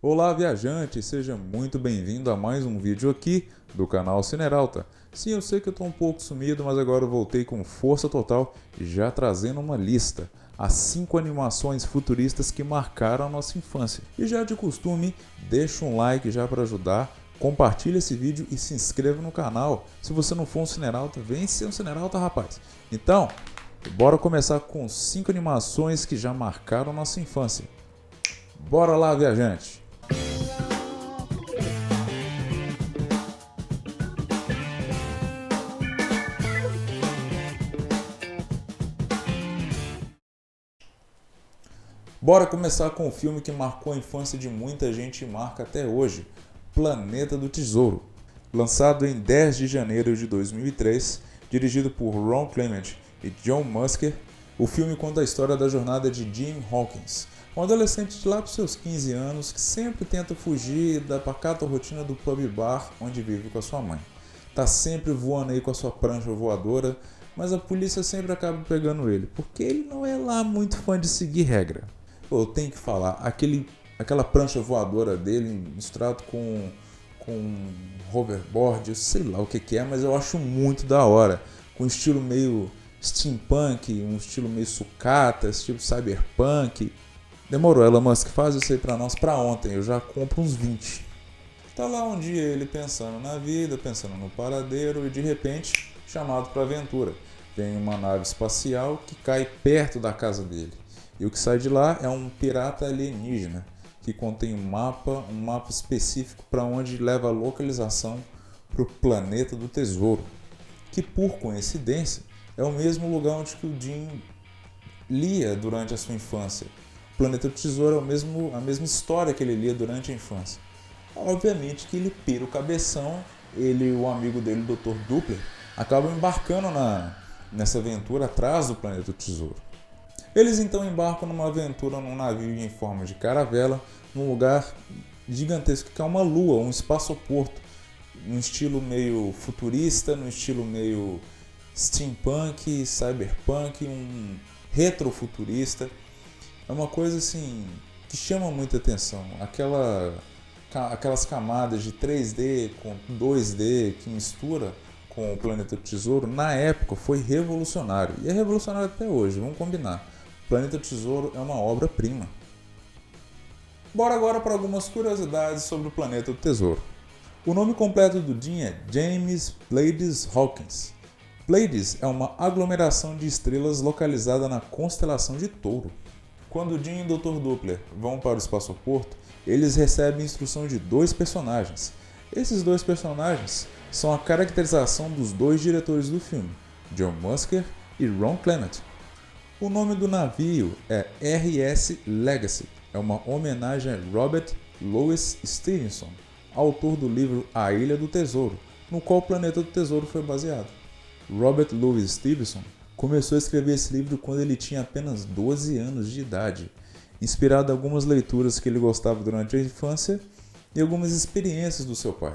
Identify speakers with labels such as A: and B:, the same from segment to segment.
A: Olá, viajante, seja muito bem-vindo a mais um vídeo aqui do canal Cineralta. Sim, eu sei que eu estou um pouco sumido, mas agora eu voltei com força total, já trazendo uma lista. As 5 animações futuristas que marcaram a nossa infância. E já de costume, deixa um like já para ajudar, compartilha esse vídeo e se inscreva no canal. Se você não for um Cineralta, vem ser um Cineralta, rapaz. Então, bora começar com 5 animações que já marcaram a nossa infância. Bora lá, viajante! Bora começar com um filme que marcou a infância de muita gente e marca até hoje, Planeta do Tesouro. Lançado em 10 de janeiro de 2003, dirigido por Ron Clement e John Musker, o filme conta a história da jornada de Jim Hawkins, um adolescente de lá para os seus 15 anos que sempre tenta fugir da pacata rotina do pub bar onde vive com a sua mãe. Tá sempre voando aí com a sua prancha voadora, mas a polícia sempre acaba pegando ele, porque ele não é lá muito fã de seguir regra. Pô, eu tenho que falar, aquela prancha voadora dele misturado com hoverboard, eu sei lá o que é, mas eu acho muito da hora. Com um estilo meio steampunk, um estilo meio sucata, estilo cyberpunk. Demorou, Elon Musk, faz isso aí pra nós pra ontem, eu já compro uns 20. Tá lá um dia ele pensando na vida, pensando no paradeiro e de repente chamado pra aventura. Vem uma nave espacial que cai perto da casa dele. E o que sai de lá é um pirata alienígena, que contém um mapa específico para onde leva a localização para o Planeta do Tesouro, que por coincidência é o mesmo lugar onde que o Jim lia durante a sua infância. O Planeta do Tesouro é a mesma história que ele lia durante a infância. Obviamente que ele pira o cabeção, ele e o amigo dele, o Dr. Doppler, acabam embarcando nessa aventura atrás do Planeta do Tesouro. Eles então embarcam numa aventura num navio em forma de caravela, num lugar gigantesco que é uma lua, um espaçoporto, num estilo meio futurista, num estilo meio steampunk, cyberpunk, um retrofuturista. É uma coisa assim que chama muita atenção. Aquelas camadas de 3D com 2D que mistura com o Planeta do Tesouro, na época foi revolucionário. E é revolucionário até hoje, vamos combinar. Planeta do Tesouro é uma obra-prima. Bora agora para algumas curiosidades sobre o Planeta do Tesouro. O nome completo do Jim é James Pleiades Hawkins. Pleiades é uma aglomeração de estrelas localizada na constelação de Touro. Quando Jim e o Dr. Doppler vão para o espaçoporto, eles recebem instrução de 2 personagens. Esses 2 personagens são a caracterização dos 2 diretores do filme, John Musker e Ron Clement. O nome do navio é RS Legacy, é uma homenagem a Robert Louis Stevenson, autor do livro A Ilha do Tesouro, no qual o Planeta do Tesouro foi baseado. Robert Louis Stevenson começou a escrever esse livro quando ele tinha apenas 12 anos de idade, inspirado em algumas leituras que ele gostava durante a infância e algumas experiências do seu pai.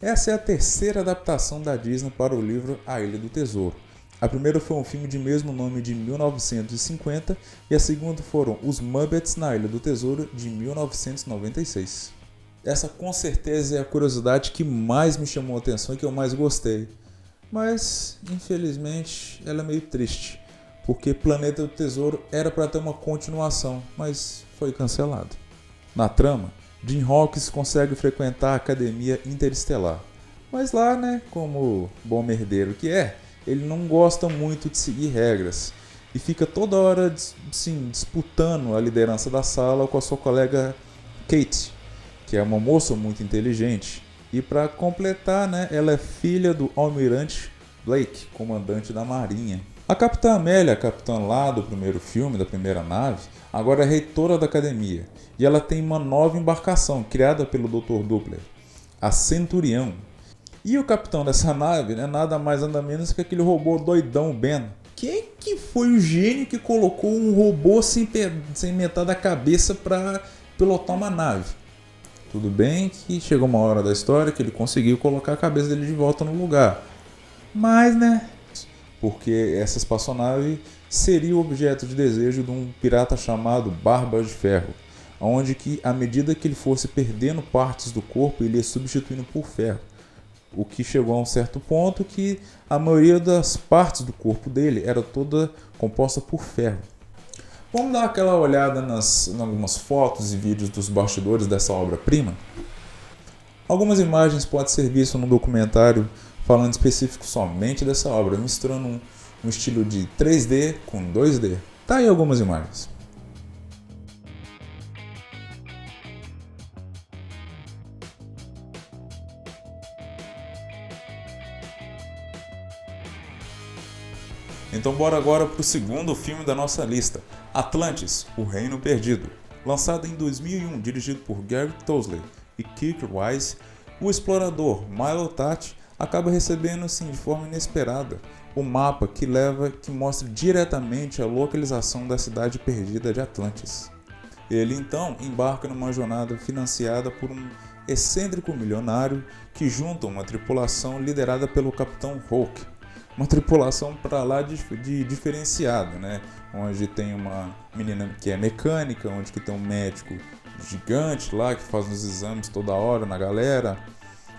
A: Essa é a 3ª adaptação da Disney para o livro A Ilha do Tesouro. A primeira foi um filme de mesmo nome de 1950 e a segunda foram Os Muppets na Ilha do Tesouro de 1996. Essa com certeza é a curiosidade que mais me chamou a atenção e que eu mais gostei. Mas, infelizmente, ela é meio triste, porque Planeta do Tesouro era para ter uma continuação, mas foi cancelado. Na trama, Jim Hawkins consegue frequentar a Academia Interestelar, mas lá, como bom merdeiro que é, ele não gosta muito de seguir regras e fica toda hora disputando a liderança da sala com a sua colega Kate, que é uma moça muito inteligente. E para completar, ela é filha do almirante Blake, comandante da marinha. A capitã Amélia, a capitã lá do primeiro filme, da primeira nave, agora é reitora da academia. E ela tem uma nova embarcação criada pelo Dr. Doppler, a Centurião. E o capitão dessa nave nada mais nada menos que aquele robô doidão Ben. Quem que foi o gênio que colocou um robô sem metade da cabeça para pilotar uma nave? Tudo bem que chegou uma hora da história que ele conseguiu colocar a cabeça dele de volta no lugar. Mas, porque essa espaçonave seria o objeto de desejo de um pirata chamado Barba de Ferro. onde que à medida que ele fosse perdendo partes do corpo, ele ia substituindo por ferro. O que chegou a um certo ponto que a maioria das partes do corpo dele era toda composta por ferro. Vamos dar aquela olhada em algumas fotos e vídeos dos bastidores dessa obra-prima? Algumas imagens podem ser vistas no documentário falando específico somente dessa obra, misturando um estilo de 3D com 2D. Tá aí algumas imagens. Então bora agora para o segundo filme da nossa lista, Atlantis, O Reino Perdido. Lançado em 2001, dirigido por Gary Tosley e Kirk Wise, o explorador Milo Tate acaba recebendo assim, de forma inesperada o mapa que mostra diretamente a localização da cidade perdida de Atlantis. Ele então embarca numa jornada financiada por um excêntrico milionário que junta uma tripulação liderada pelo Capitão Hulk. Uma tripulação para lá de diferenciada, né? Onde tem uma menina que é mecânica, onde que tem um médico gigante lá que faz uns exames toda hora na galera,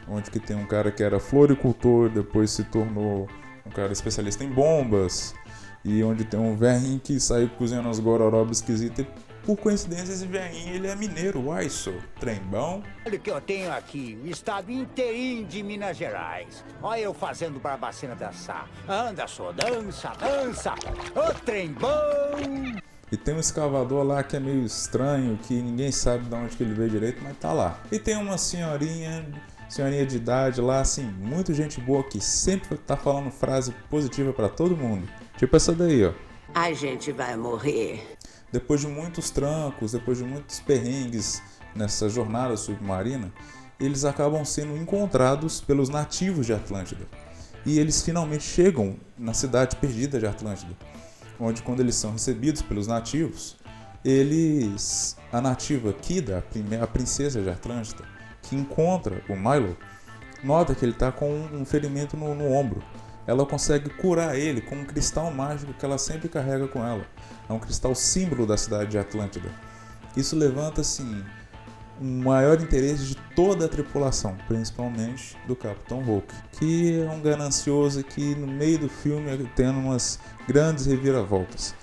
A: onde que tem um cara que era floricultor, depois se tornou um cara especialista em bombas, e onde tem um velhinho que saiu cozinhando umas gororobas esquisitas. Por coincidência, esse velhinho ele é mineiro, uai, sou trem bom.
B: Olha o que eu tenho aqui, o estado inteirinho de Minas Gerais. Olha eu fazendo Barbacena dançar. Anda, só dança, dança, ô trem bom!
A: E tem um escavador lá que é meio estranho, que ninguém sabe de onde que ele veio direito, mas tá lá. E tem uma senhorinha de idade lá, assim, muito gente boa, que sempre tá falando frase positiva pra todo mundo. Tipo essa daí, ó.
C: A gente vai morrer.
A: Depois de muitos trancos, depois de muitos perrengues nessa jornada submarina, eles acabam sendo encontrados pelos nativos de Atlântida. E eles finalmente chegam na cidade perdida de Atlântida, onde quando eles são recebidos pelos nativos, a nativa Kida, a princesa de Atlântida, que encontra o Milo, nota que ele está com um ferimento no ombro. Ela consegue curar ele com um cristal mágico que ela sempre carrega com ela. É um cristal símbolo da cidade de Atlântida. Isso levanta assim, um maior interesse de toda a tripulação, principalmente do Capitão Hulk, que é um ganancioso que no meio do filme tendo umas grandes reviravoltas.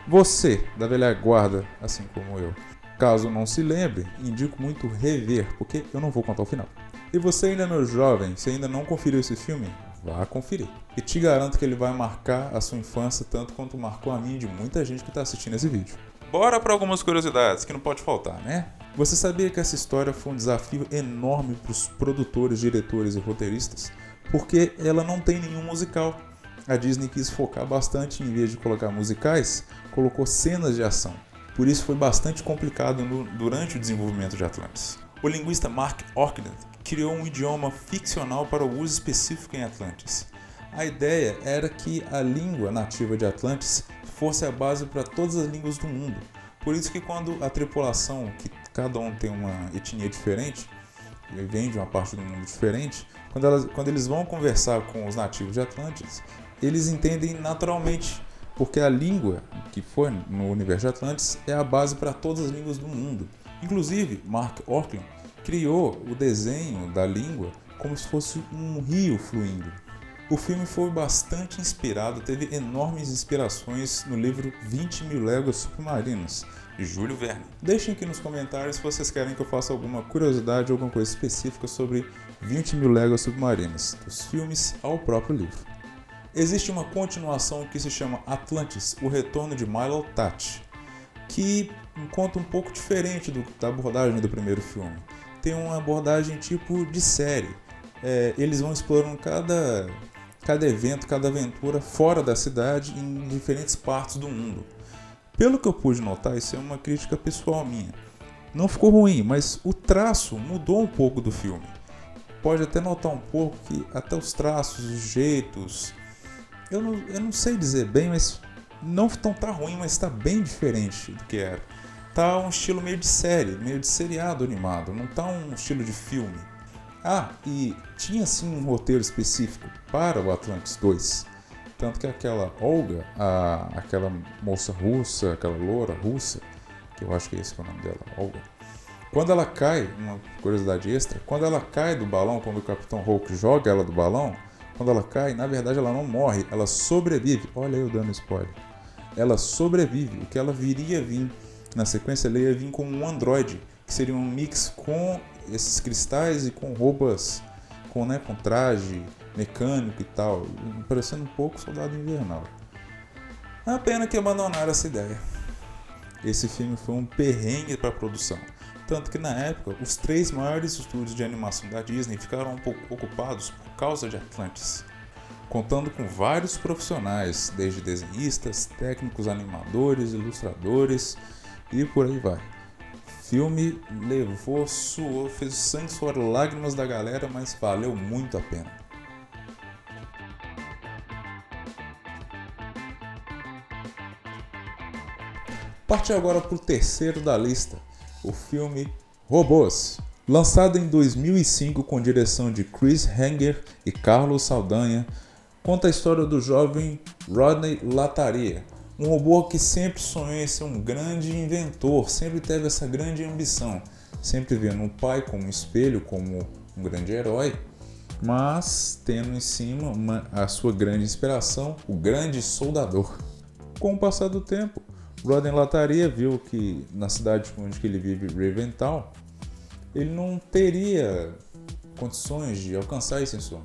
A: Você, da velha guarda, assim como eu, caso não se lembre, indico muito rever, porque eu não vou contar o final. E você ainda é meu jovem, se ainda não conferiu esse filme, vá conferir. E te garanto que ele vai marcar a sua infância tanto quanto marcou a minha e de muita gente que está assistindo esse vídeo. Bora para algumas curiosidades que não pode faltar, né? Você sabia que essa história foi um desafio enorme para os produtores, diretores e roteiristas? Porque ela não tem nenhum musical. A Disney quis focar bastante, em vez de colocar musicais, colocou cenas de ação. Por isso foi bastante complicado durante o desenvolvimento de Atlantis. O linguista Mark Orkney criou um idioma ficcional para o uso específico em Atlantis. A ideia era que a língua nativa de Atlantis fosse a base para todas as línguas do mundo. Por isso que quando a tripulação, que cada um tem uma etnia diferente, e vem de uma parte do mundo diferente, quando eles vão conversar com os nativos de Atlantis, eles entendem naturalmente, porque a língua que foi no universo de Atlantis é a base para todas as línguas do mundo. Inclusive, Mark Orkney criou o desenho da língua como se fosse um rio fluindo. O filme foi bastante inspirado, teve enormes inspirações no livro 20 Mil Léguas Submarinas, de Júlio Verne. Deixem aqui nos comentários se vocês querem que eu faça alguma curiosidade ou alguma coisa específica sobre 20 Mil Léguas Submarinas, dos filmes ao próprio livro. Existe uma continuação que se chama Atlantis, o Retorno de Milo Tate, que conta um pouco diferente da abordagem do primeiro filme. Tem uma abordagem tipo de série. Eles vão explorando cada evento, cada aventura fora da cidade em diferentes partes do mundo. Pelo que eu pude notar, isso é uma crítica pessoal minha. Não ficou ruim, mas o traço mudou um pouco do filme. Pode até notar um pouco que até os traços, os jeitos, eu não sei dizer bem, mas não tá ruim, mas está bem diferente do que era. Tá um estilo meio de série, meio de seriado animado, não tá um estilo de filme. E tinha sim um roteiro específico para o Atlantis 2. Tanto que aquela Olga, aquela moça russa, aquela loura russa, que eu acho que esse é o nome dela, Olga, Quando ela cai, uma curiosidade extra, quando ela cai do balão, quando o Capitão Hulk joga ela do balão, quando ela cai, na verdade ela não morre, ela sobrevive. Olha eu dando spoiler. Ela sobrevive. O que ela viria vir na sequência, ela ia vir com um androide, que seria um mix com esses cristais e com roupas, com traje mecânico e tal, parecendo um pouco Soldado Invernal. É uma pena que abandonaram essa ideia. Esse filme foi um perrengue para a produção, tanto que na época os 3 maiores estúdios de animação da Disney ficaram um pouco ocupados por causa de Atlantis, contando com vários profissionais, desde desenhistas, técnicos, animadores, ilustradores e por aí vai. O filme levou, suou, fez sangue, suor, lágrimas da galera, mas valeu muito a pena. Parte agora para o terceiro da lista, o filme Robôs. Lançado em 2005 com direção de Chris Hanger e Carlos Saldanha, conta a história do jovem Rodney Lataria, um robô que sempre sonhou em ser um grande inventor, sempre teve essa grande ambição, sempre vendo o pai como um espelho, como um grande herói, mas tendo em cima a sua grande inspiração, o grande soldador. Com o passar do tempo, Rodney Lataria viu que na cidade onde ele vive, Ravental, ele não teria condições de alcançar esse sonho.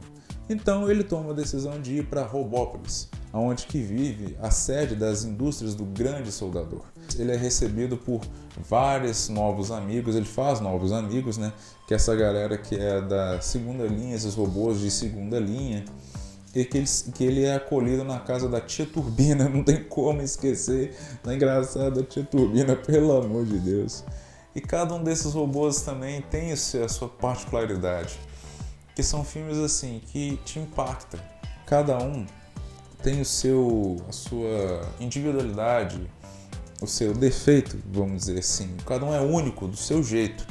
A: Então ele toma a decisão de ir para Robópolis, onde que vive a sede das indústrias do grande soldador. Ele é recebido por vários novos amigos, ele faz novos amigos, que é essa galera que é da segunda linha, esses robôs de segunda linha, e que ele é acolhido na casa da Tia Turbina, não tem como esquecer da engraçada Tia Turbina, pelo amor de Deus. E cada um desses robôs também tem a sua particularidade, que são filmes assim que te impactam. Cada um tem a sua individualidade, o seu defeito, vamos dizer assim. Cada um é único do seu jeito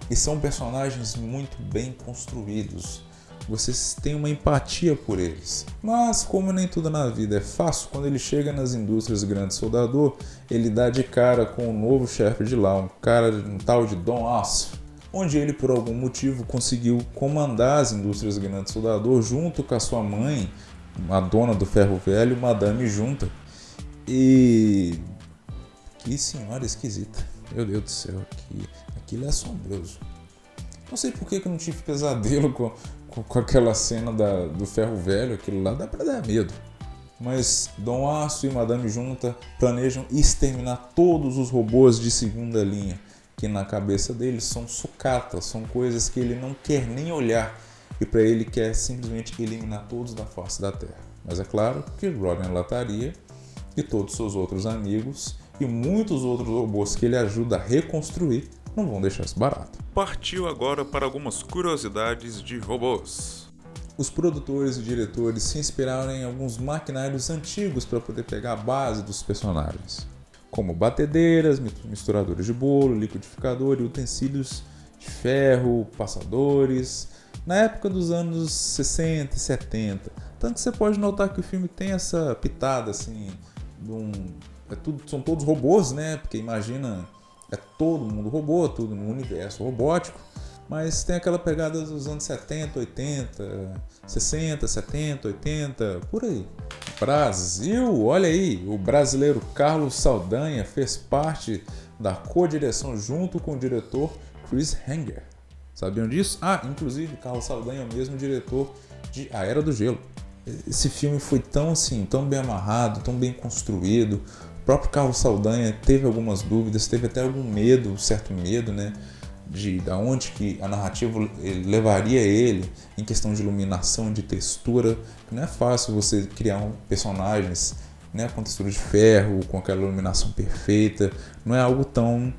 A: e são personagens muito bem construídos. Vocês têm uma empatia por eles. Mas como nem tudo na vida é fácil, quando ele chega nas indústrias do grande soldador, ele dá de cara com o novo chefe de lá, um tal de Don Oss, onde ele por algum motivo conseguiu comandar as indústrias do grande soldador junto com a sua mãe, a dona do ferro velho, Madame Junta. E que senhora esquisita, meu Deus do céu, aquilo é assombroso. Não sei por que eu não tive pesadelo com aquela cena do ferro velho, aquilo lá dá pra dar medo. Mas Dom Aço e Madame Junta planejam exterminar todos os robôs de segunda linha, que na cabeça deles são sucatas, são coisas que ele não quer nem olhar, e para ele quer simplesmente eliminar todos da face da Terra. Mas é claro que Rodney Lataria e todos seus outros amigos e muitos outros robôs que ele ajuda a reconstruir não vão deixar isso barato. Partiu agora para algumas curiosidades de robôs. Os produtores e diretores se inspiraram em alguns maquinários antigos para poder pegar a base dos personagens, como batedeiras, misturadores de bolo, liquidificador e utensílios de ferro, passadores, na época dos anos 60 e 70. Tanto que você pode notar que o filme tem essa pitada assim, são todos robôs, porque imagina, é todo mundo robô, tudo no universo robótico, mas tem aquela pegada dos anos 70, 80, 60, 70, 80, por aí. Brasil, olha aí, o brasileiro Carlos Saldanha fez parte da co-direção junto com o diretor Chris Hanger. Sabiam disso? Inclusive Carlos Saldanha é o mesmo diretor de A Era do Gelo. Esse filme foi tão bem amarrado, tão bem construído. O próprio Carlos Saldanha teve algumas dúvidas, teve até algum medo, certo medo, de aonde que a narrativa levaria ele em questão de iluminação, de textura. Não é fácil você criar personagens, com textura de ferro, com aquela iluminação perfeita. Não é algo tão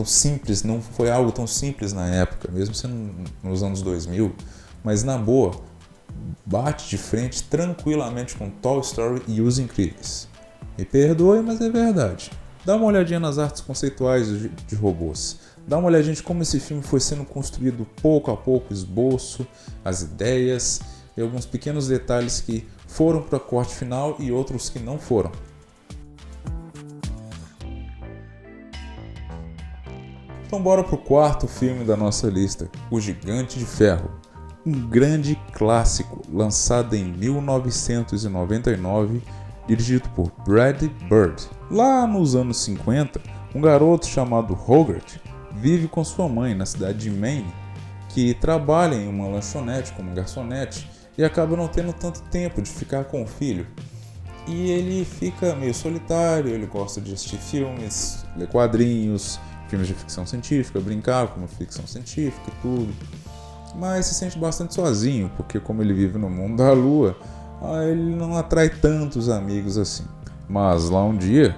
A: simples, não foi algo tão simples na época, mesmo sendo nos anos 2000. Mas na boa, bate de frente tranquilamente com Toy Story e Os Incríveis. Me perdoe, mas é verdade. Dá uma olhadinha nas artes conceituais de robôs. Dá uma olhadinha de como esse filme foi sendo construído pouco a pouco, esboço, as ideias e alguns pequenos detalhes que foram para o corte final e outros que não foram. Então bora pro quarto filme da nossa lista, O Gigante de Ferro. Um grande clássico lançado em 1999, dirigido por Brad Bird. Lá nos anos 50, um garoto chamado Hogarth vive com sua mãe na cidade de Maine, que trabalha em uma lanchonete como garçonete e acaba não tendo tanto tempo de ficar com o filho. E ele fica meio solitário, ele gosta de assistir filmes, ler quadrinhos, filmes de ficção científica, brincar com ficção científica e tudo. Mas se sente bastante sozinho, porque como ele vive no mundo da lua, ele não atrai tantos amigos assim. Mas lá um dia,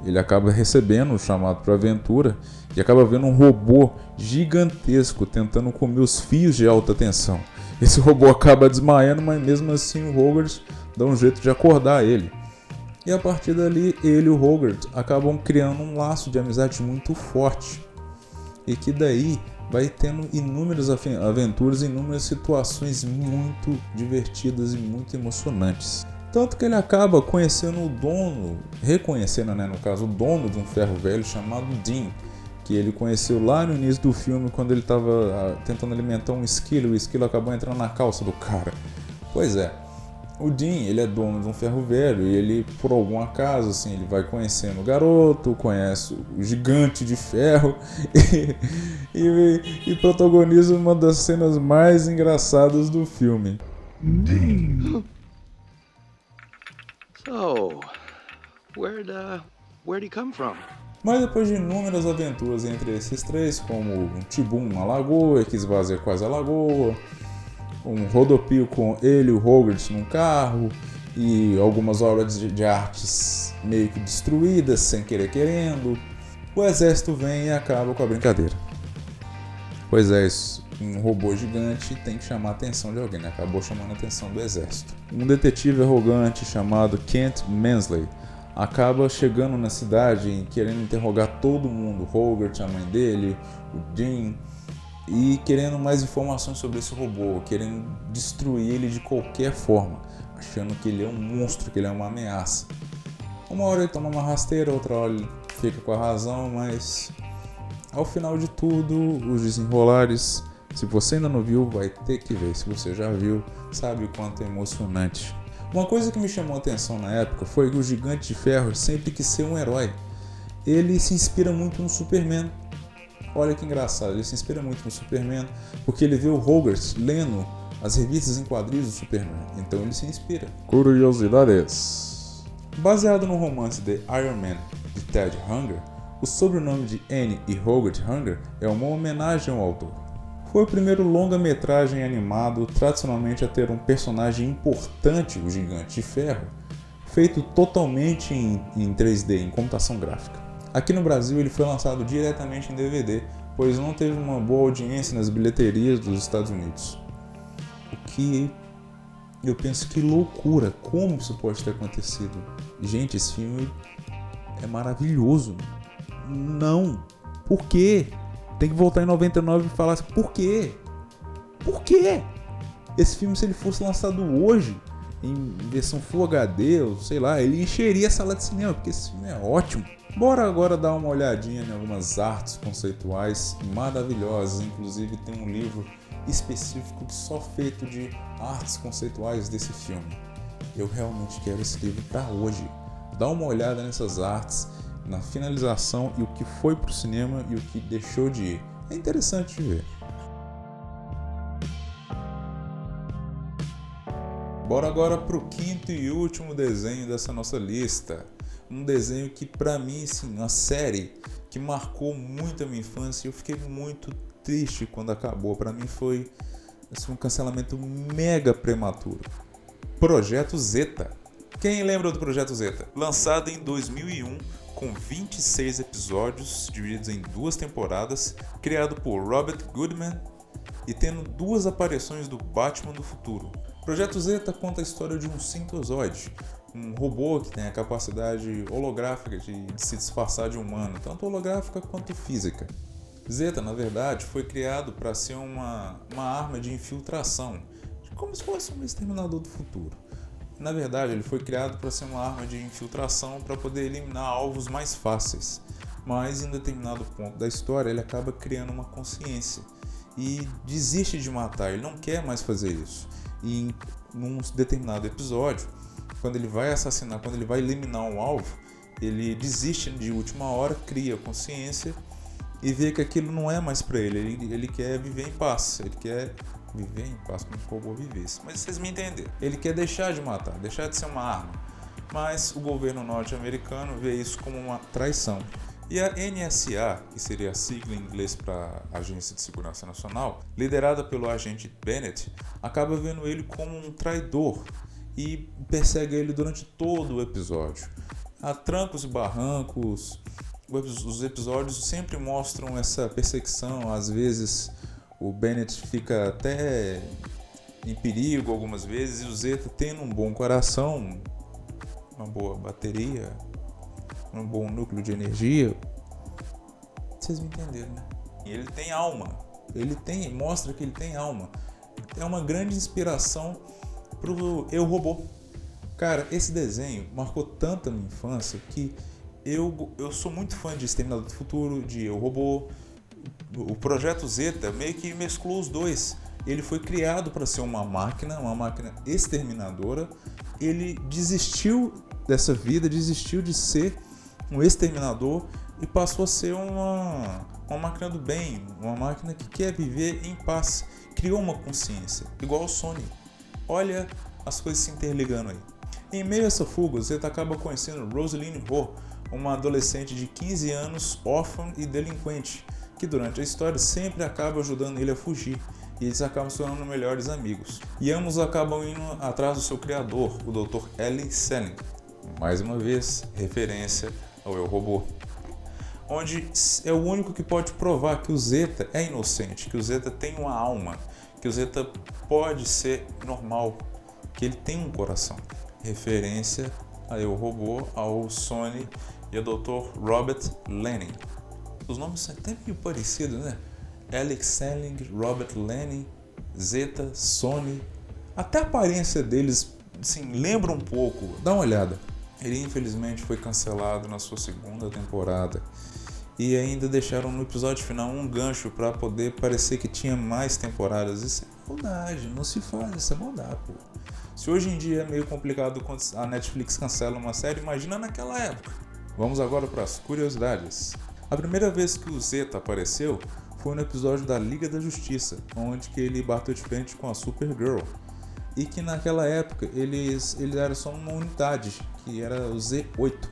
A: ele acaba recebendo um chamado para aventura e acaba vendo um robô gigantesco tentando comer os fios de alta tensão. Esse robô acaba desmaiando, mas mesmo assim o Hogarth dá um jeito de acordar ele. E a partir dali, ele e o Hogarth acabam criando um laço de amizade muito forte. E que daí vai tendo inúmeras aventuras, inúmeras situações muito divertidas e muito emocionantes. Tanto que ele acaba conhecendo o dono, reconhecendo, no caso, o dono de um ferro velho chamado Dean, que ele conheceu lá no início do filme quando ele estava tentando alimentar um esquilo e o esquilo acabou entrando na calça do cara. Pois é, o Dean, ele é dono de um ferro velho e ele, por algum acaso, assim, ele vai conhecendo o garoto, conhece o gigante de ferro e protagoniza uma das cenas mais engraçadas do filme.
D: Dean. So, where'd he come from?
A: Mas depois de inúmeras aventuras entre esses três, como um tibum na lagoa que esvazia quase a lagoa, um rodopio com ele e o Hogarth num carro e algumas obras de artes meio que destruídas sem querer querendo, o exército vem e acaba com a brincadeira. Pois é, um robô gigante tem que chamar a atenção de alguém, acabou chamando a atenção do exército. Um detetive arrogante chamado Kent Mansley acaba chegando na cidade e querendo interrogar todo mundo, Hogarth, a mãe dele, o Dean, e querendo mais informações sobre esse robô, querendo destruir ele de qualquer forma, achando que ele é um monstro, que ele é uma ameaça. Uma hora ele toma uma rasteira, outra hora ele fica com a razão, mas ao final de tudo, os desenrolares, se você ainda não viu, vai ter que ver. Se você já viu, sabe o quanto é emocionante. Uma coisa que me chamou a atenção na época foi que o Gigante de Ferro sempre quis ser um herói. Ele se inspira muito no Superman. Olha que engraçado, ele se inspira muito no Superman porque ele vê o Hogarth lendo as revistas em quadrinhos do Superman, então ele se inspira. Curiosidades. Baseado no romance The Iron Man de Ted Hunger, o sobrenome de Anne e Hogarth Hunger é uma homenagem ao autor. Foi o primeiro longa-metragem animado tradicionalmente a ter um personagem importante, o Gigante de Ferro, feito totalmente em 3D, em computação gráfica. Aqui no Brasil ele foi lançado diretamente em DVD, pois não teve uma boa audiência nas bilheterias dos Estados Unidos. O que eu penso que loucura, como isso pode ter acontecido? Gente, esse filme é maravilhoso. Não, por quê? Tem que voltar em 99 e falar assim, por quê? Por quê? Esse filme, se ele fosse lançado hoje, em versão Full HD, ou sei lá, ele encheria a sala de cinema, porque esse filme é ótimo. Bora agora dar uma olhadinha em algumas artes conceituais maravilhosas, inclusive tem um livro específico só feito de artes conceituais desse filme. Eu realmente quero esse livro para hoje. Dá uma olhada nessas artes, na finalização e o que foi pro cinema e o que deixou de ir. É interessante de ver. Bora agora pro quinto e último desenho dessa nossa lista. Um desenho que pra mim, sim, uma série que marcou muito a minha infância e eu fiquei muito triste quando acabou. Pra mim foi um cancelamento mega prematuro. Projeto Zeta. Quem lembra do Projeto Zeta? Lançado em 2001, com 26 episódios, divididos em 2 temporadas, criado por Robert Goodman e tendo 2 aparições do Batman do futuro. Projeto Zeta conta a história de um sintozoide, um robô que tem a capacidade holográfica de se disfarçar de humano, tanto holográfica quanto física. Zeta, na verdade, foi criado para ser uma arma de infiltração, como se fosse um exterminador do futuro. Na verdade, ele foi criado para ser uma arma de infiltração para poder eliminar alvos mais fáceis. mas em determinado ponto da história ele acaba criando uma consciência e desiste de matar, ele não quer mais fazer isso. E num determinado episódio, quando ele vai assassinar, quando ele vai eliminar um alvo, ele desiste de última hora, cria consciência e vê que aquilo não é mais para ele quer viver em paz, ele quer viver em paz como se o robô vivesse, mas vocês me entenderam, ele quer deixar de matar, deixar de ser uma arma, mas o governo norte-americano vê isso como uma traição. E a NSA, que seria a sigla em inglês para Agência de Segurança Nacional, liderada pelo agente Bennett, acaba vendo ele como um traidor e persegue ele durante todo o episódio. A trancos e barrancos, os episódios sempre mostram essa perseguição, às vezes o Bennett fica até em perigo algumas vezes, e o Zeta, tendo um bom coração, uma boa bateria, um bom núcleo de energia, vocês me entenderam, né? E ele tem alma, mostra que ele tem alma. É uma grande inspiração pro Eu, Robô. Cara, esse desenho marcou tanto a minha infância que eu sou muito fã de Exterminador do Futuro, de Eu, Robô. O Projeto Zeta meio que mesclou os dois. Ele foi criado para ser uma máquina exterminadora. Ele desistiu dessa vida, desistiu de ser um exterminador e passou a ser uma máquina do bem, uma máquina que quer viver em paz. Criou uma consciência, igual o Sony. Olha as coisas se interligando aí. Em meio a essa fuga, o Zeta acaba conhecendo Rosaline Ho, uma adolescente de 15 anos, órfã e delinquente, que durante a história sempre acaba ajudando ele a fugir, e eles acabam se tornando melhores amigos. E ambos acabam indo atrás do seu criador, o Dr. Ellie Selling. Mais uma vez, referência ao Eu, Robô. Onde é o único que pode provar que o Zeta é inocente, que o Zeta tem uma alma, que o Zeta pode ser normal, que ele tem um coração. Referência a Eu, Robô, ao Sony e ao Dr. Robert Lanning. Os nomes são até meio parecidos, né? Alex Selling, Robert Lanning, Zeta, Sony. Até a aparência deles, assim, lembra um pouco. Dá uma olhada. Ele infelizmente foi cancelado na sua segunda temporada. E ainda deixaram no episódio final um gancho para poder parecer que tinha mais temporadas. Isso é maldade, não se faz, isso é maldade, pô. Se hoje em dia é meio complicado quando a Netflix cancela uma série, imagina naquela época. Vamos agora para as curiosidades. A primeira vez que o Zeta apareceu foi no episódio da Liga da Justiça, onde que ele bateu de frente com a Supergirl. E que naquela época eles eram só uma unidade, que era o Z8,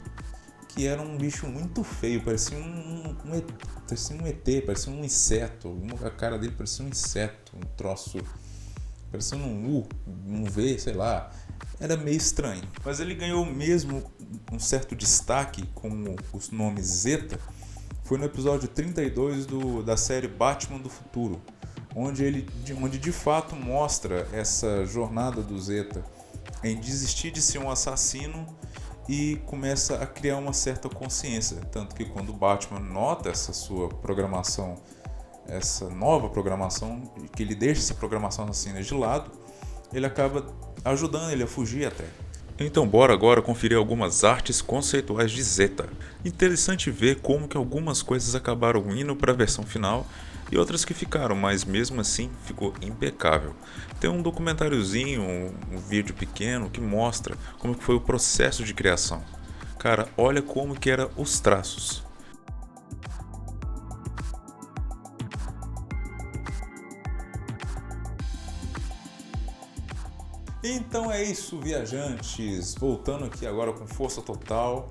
A: que era um bicho muito feio, parecia um ET, parecia um inseto, a cara dele parecia um inseto, um troço, parecia um U, um V, sei lá, era meio estranho. Mas ele ganhou mesmo um certo destaque com os nomes Zeta, foi no episódio 32 da série Batman do Futuro, onde de fato mostra essa jornada do Zeta em desistir de ser um assassino e começa a criar uma certa consciência. Tanto que quando o Batman nota essa sua programação, essa nova programação, que ele deixa essa programação assassina de lado, ele acaba ajudando ele a fugir até. Então bora agora conferir algumas artes conceituais de Zeta. Interessante ver como que algumas coisas acabaram indo para a versão final e outras que ficaram, mas mesmo assim ficou impecável. Tem um documentáriozinho, um vídeo pequeno que mostra como que foi o processo de criação. Cara, olha como que eram os traços. Então é isso, viajantes. Voltando aqui agora com força total.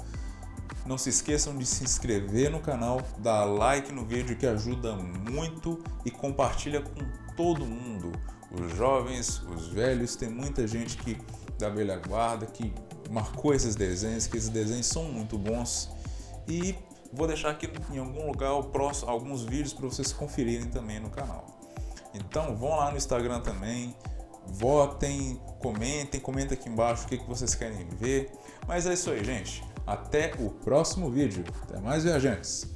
A: Não se esqueçam de se inscrever no canal, dar like no vídeo que ajuda muito e compartilha com todo mundo. Os jovens, os velhos, tem muita gente da velha guarda que marcou esses desenhos, que esses desenhos são muito bons. E vou deixar aqui em algum lugar alguns vídeos para vocês conferirem também no canal. Então vão lá no Instagram também. Votem, comentem aqui embaixo o que vocês querem ver. Mas é isso aí, gente. Até o próximo vídeo. Até mais, viajantes!